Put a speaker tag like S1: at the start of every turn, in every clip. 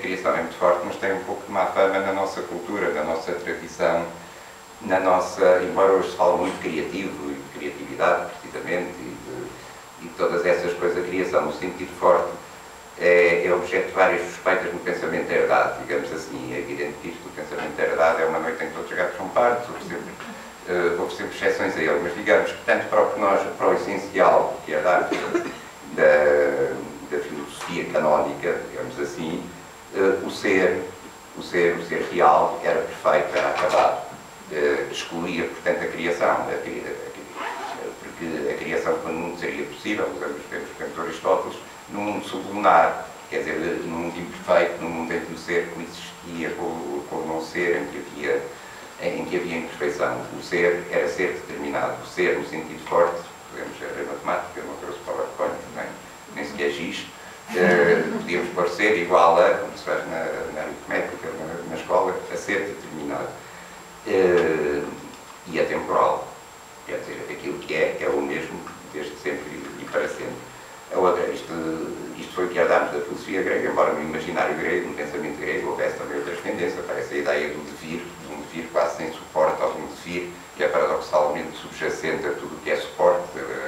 S1: criação é muito forte, mas tem um pouco de má fama na nossa cultura, na nossa tradição, na nossa, embora hoje se fala muito criativo e de criatividade, precisamente, e todas essas coisas, a criação no sentido forte é objeto de várias suspeitas no pensamento herdado, digamos assim. É evidente que isto do pensamento herdado é uma noite em que todos os gatos são pardos, houve sempre exceções a ele, mas digamos que tanto para o essencial, que é da filosofia canónica, digamos assim, o ser real era perfeito, era acabado, excluía, portanto, a criação, porque a criação, quando não seria possível, usamos os termos de Aristóteles, num mundo sublunar, quer dizer, num mundo imperfeito, num mundo em que o ser coexistia com o não ser, em que havia imperfeição. O ser era ser determinado, o ser no sentido forte, podemos ver a matemática, eu não trouxe PowerPoint, nem sequer giz, podíamos pôr ser igual a, como se faz na aritmética, na escola, a ser determinado. E atemporal, quer dizer, aquilo que é o mesmo desde sempre e para sempre. A outra, isto foi o que herdámos da filosofia grega, embora no imaginário grego, no pensamento grego, houvesse também outras tendências. Aparece a ideia do devir, de um devir quase sem suporte, ou de um devir que é paradoxalmente subjacente a tudo o que é suporte,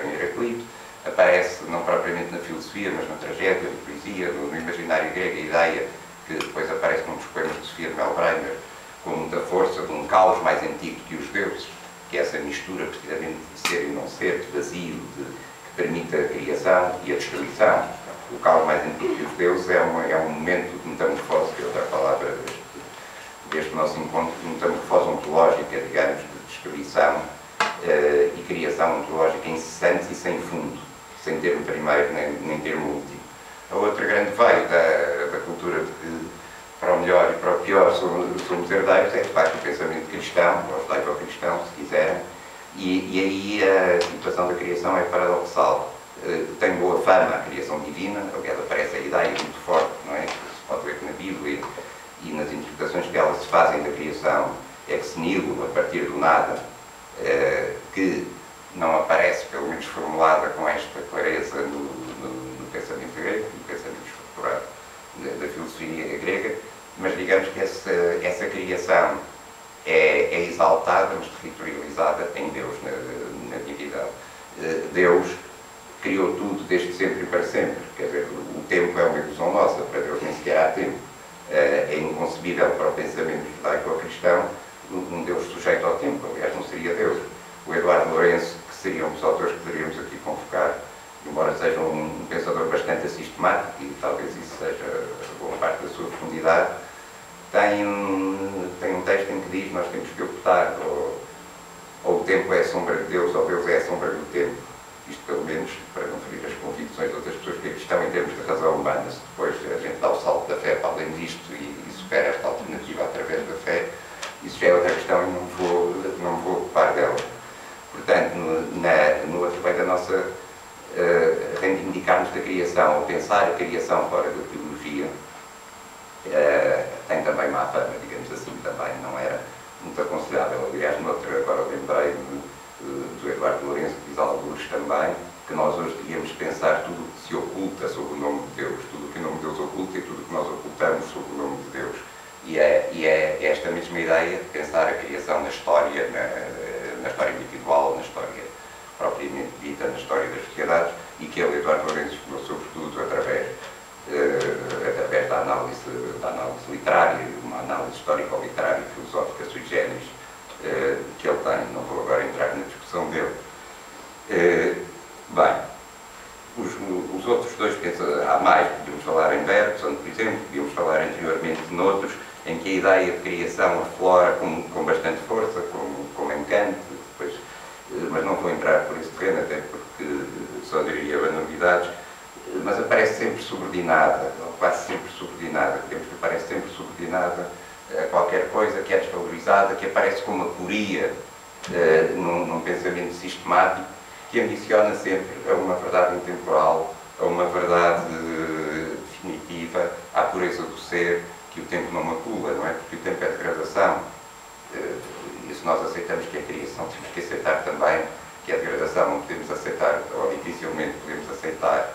S1: em Heraclito. Aparece, não propriamente na filosofia, mas na tragédia, na poesia, no imaginário grego, a ideia que depois aparece num dos poemas de Sofia de Melbrenner, com muita força, de um caos mais antigo que os deuses, que é essa mistura, precisamente, de ser e não ser, de vazio, que permite a criação e a destruição. O caos mais antigo que os deuses é um momento de metamorfose, que é outra palavra deste nosso encontro, de metamorfose ontológica, digamos, de destruição e criação ontológica incessante e sem fundo, sem termo primeiro nem termo último. A outra grande veio da cultura de que, para o melhor e para o pior, somos herdeiros, é de facto o pensamento cristão, ou judaico-cristão, se quiserem, e aí a situação da criação é paradoxal. Tem boa fama a criação divina, aliás, aparece a ideia muito forte, não é? Que se pode ver que na Bíblia e nas interpretações que elas se fazem da criação ex nihilo, a partir do nada, que não aparece, pelo menos formulada com esta clareza no pensamento grego, no pensamento estruturado da filosofia grega, mas digamos que essa criação é exaltada, mas territorializada em Deus, na divindade. Deus criou tudo desde sempre e para sempre. Quer dizer, o tempo é uma ilusão nossa, para Deus nem sequer há tempo. É inconcebível para o pensamento judaico-cristão um Deus sujeito ao tempo, aliás, não seria Deus. O Eduardo Lourenço, que seria um dos autores que poderíamos aqui convocar, embora seja um pensador bastante sistemático, e talvez isso seja boa parte da sua profundidade, tem um texto em que diz: nós temos que optar, ou o tempo é a sombra de Deus, ou Deus é a sombra do tempo. Isto, pelo menos, para não ferir as convicções de outras pessoas que aqui estão em termos de razão humana. Se depois a gente dá o salto da fé para além disto e supera esta alternativa através da fé, isso já é outra questão e não me vou ocupar dela. Portanto, no através da nossa reivindicarmos da criação, ou pensar a criação fora da teologia, tem também má fama, digamos assim, também não era muito aconselhável. Aliás, agora lembrei-me do Eduardo Lourenço, que diz alguns também, que nós hoje devíamos pensar tudo o que se oculta sob o nome de Deus, tudo o que o nome de Deus oculta e tudo o que nós ocultamos sob o nome de Deus. E é esta mesma ideia de pensar a criação na história, na história individual, na história propriamente dita, na história das sociedades, e que ele, Eduardo Lourenço, estudou sobretudo através da análise literária, uma análise histórico-literária e filosófica sui generis que ele tem. Não vou agora entrar na discussão dele. Bem, os outros dois, há mais, podíamos falar em Bergson, por exemplo, podíamos falar anteriormente noutros, em que a ideia de criação aflora com bastante força, como em Kant, depois, mas não vou entrar por esse terreno, até porque só diria banalidades, mas aparece sempre subordinada, ou quase sempre subordinada, digamos que aparece sempre subordinada a qualquer coisa que é desvalorizada, que aparece como uma poria num pensamento sistemático, que ambiciona sempre a uma verdade intemporal, a uma verdade definitiva, à pureza do ser, que o tempo não macula, não é? Porque o tempo é degradação. E se nós aceitamos que é criação, temos que aceitar também que é degradação. Não podemos aceitar, ou dificilmente podemos aceitar,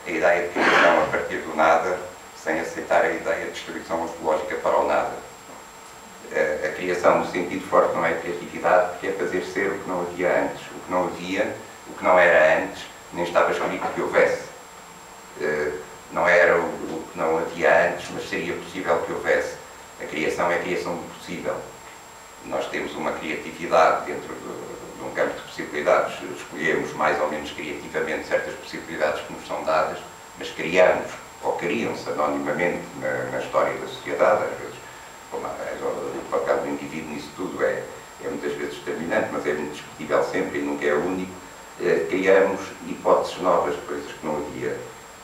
S1: a ideia de criação a partir do nada, sem aceitar a ideia de destruição ontológica para o nada. A criação, no sentido forte, não é criatividade, porque é fazer ser o que não havia antes. O que não havia, o que não era antes, nem estava escrito que houvesse. Não era o que não havia antes, mas seria possível que houvesse. A criação é a criação do possível. Nós temos uma criatividade dentro de um campo de possibilidades. Escolhemos mais ou menos criativamente certas possibilidades que nos são dadas, mas criamos, ou criam-se anonimamente na história da sociedade, às vezes. O papel do indivíduo nisso tudo é muitas vezes determinante, mas é muito discutível sempre e nunca é único. Criamos hipóteses novas, coisas que não havia.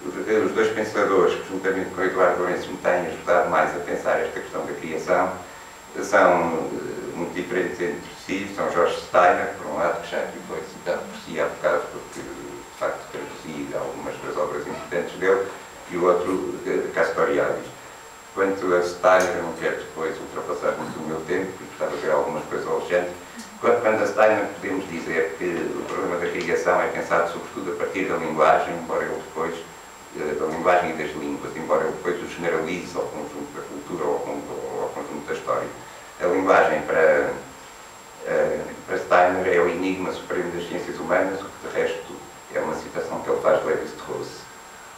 S1: Os dois pensadores que, juntamente com o Eduardo Lourenço, me têm ajudado mais a pensar esta questão da criação, são muito diferentes entre si. São George Steiner, por um lado, que já aqui foi citado por si há bocado, porque de facto traduzi algumas das obras importantes dele, e o outro, Castoriadis. Quanto a Steiner, eu não quero depois ultrapassar muito o meu tempo, porque gostava de ver algumas coisas ao Alexandre. Quanto a Steiner, podemos dizer que o problema da criação é pensado sobretudo a partir da linguagem, embora ele depois, da linguagem e das línguas, embora ele depois o generalize ao conjunto da cultura ou ao conjunto da história. A linguagem para Steiner é o enigma supremo das ciências humanas, o que de resto é uma citação que ele faz de Lévi-Strauss.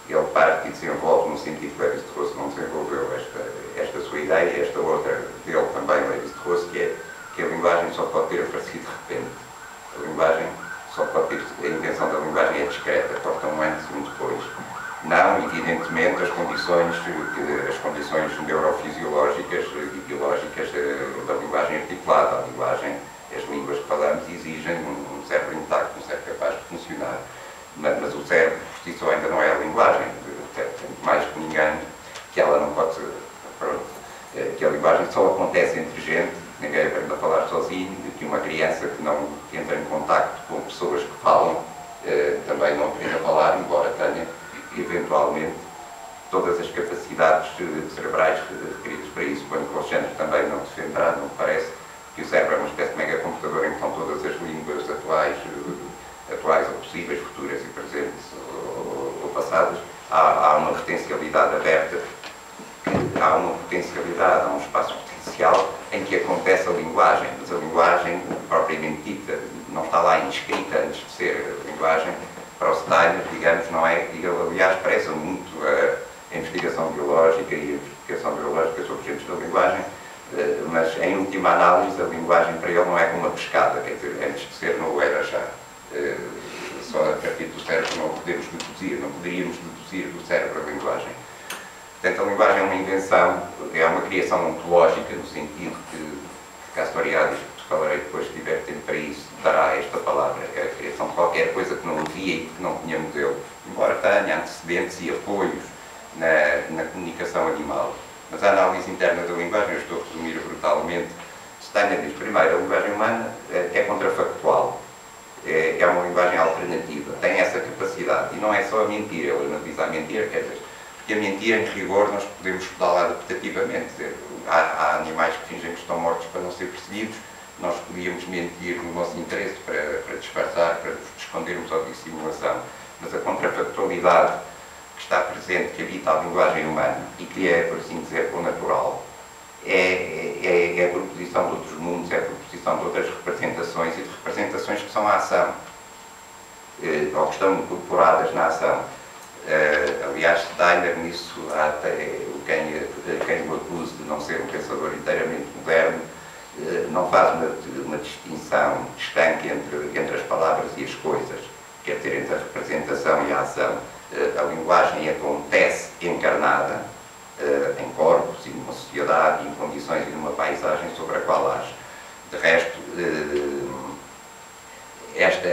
S1: Ele parte e desenvolve no sentido que Lévi-Strauss não desenvolveu esta sua ideia, esta outra dele também, Lévi-Strauss, que é que a linguagem só pode ter aparecido de repente. A linguagem só pode ter, a invenção da linguagem é discreta, corta um antes e um depois. Não, evidentemente, as condições neurofisiológicas e biológicas da linguagem articulada. A linguagem, as línguas que falamos, exigem um cérebro intacto, um cérebro capaz de funcionar. Mas o cérebro, por si só, ainda não é a linguagem. Mais que ninguém, que ela não pode ser. Pronto, que a linguagem só acontece entre gente, ninguém aprende a falar sozinho, que uma criança que não entra em contacto com pessoas que falam também não aprende a falar, embora tenha, eventualmente, todas as capacidades cerebrais requeridas para isso. Quando o Alexandre também não defenderá, não me parece, que o cérebro é uma espécie de megacomputador em que estão todas as línguas atuais ou possíveis, futuras e presentes ou passadas. Há uma potencialidade aberta, há um espaço potencial em que acontece a linguagem, mas a linguagem propriamente dita não está lá inscrita antes de ser a linguagem. Para o Steiner, digamos, não é? E ele, aliás, preza muito a investigação biológica e a investigação biológica sobre os gêneros da linguagem, mas em última análise a linguagem para ele não é como uma pescada, quer dizer, antes de ser não o era já. Só a partir do cérebro não podemos deduzir, não poderíamos deduzir do cérebro a linguagem. Portanto, a linguagem é uma invenção, é uma criação ontológica, no sentido que Castoriadis, que falarei depois, se tiver tempo para isso, dará esta palavra, é a criação de qualquer coisa que não havia e que não tinha modelo, embora tenha antecedentes e apoios na comunicação animal. Mas a análise interna da linguagem, eu estou a resumir brutalmente, Steiner diz, primeiro, a linguagem humana é contrafactual. É uma linguagem alternativa, tem essa capacidade, e não é só a mentira, ele analisa a mentira, quer dizer, porque a mentira, em rigor, nós podemos estudá-la adaptativamente. Há animais que fingem que estão mortos para não ser percebidos, nós podíamos mentir no nosso interesse para disfarçar, para nos escondermos à dissimulação, mas a contrafactualidade que está presente, que habita a linguagem humana e que é, por assim dizer, o natural, é a proposição de outros mundos, é a proposição de outras representações e de representações que são a ação, ou que estão incorporadas na ação. Aliás, Steiner, nisso, há até quem o acuse de não ser um pensador inteiramente moderno, não faz uma distinção estanque entre as palavras e as coisas, quer dizer, entre a representação e a ação. A linguagem acontece encarnada em corpos e numa sociedade, em condições e numa paisagem sobre a qual age. De resto,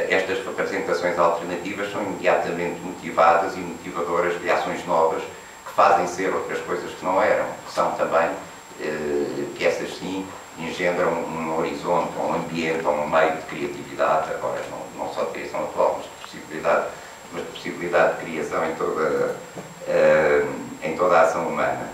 S1: estas representações alternativas são imediatamente motivadas e motivadoras de ações novas que fazem ser outras coisas que não eram, que são também, que essas sim engendram um horizonte, um ambiente, um meio de criatividade, agora não só de criação atual, mas de possibilidade de criação em toda a ação humana.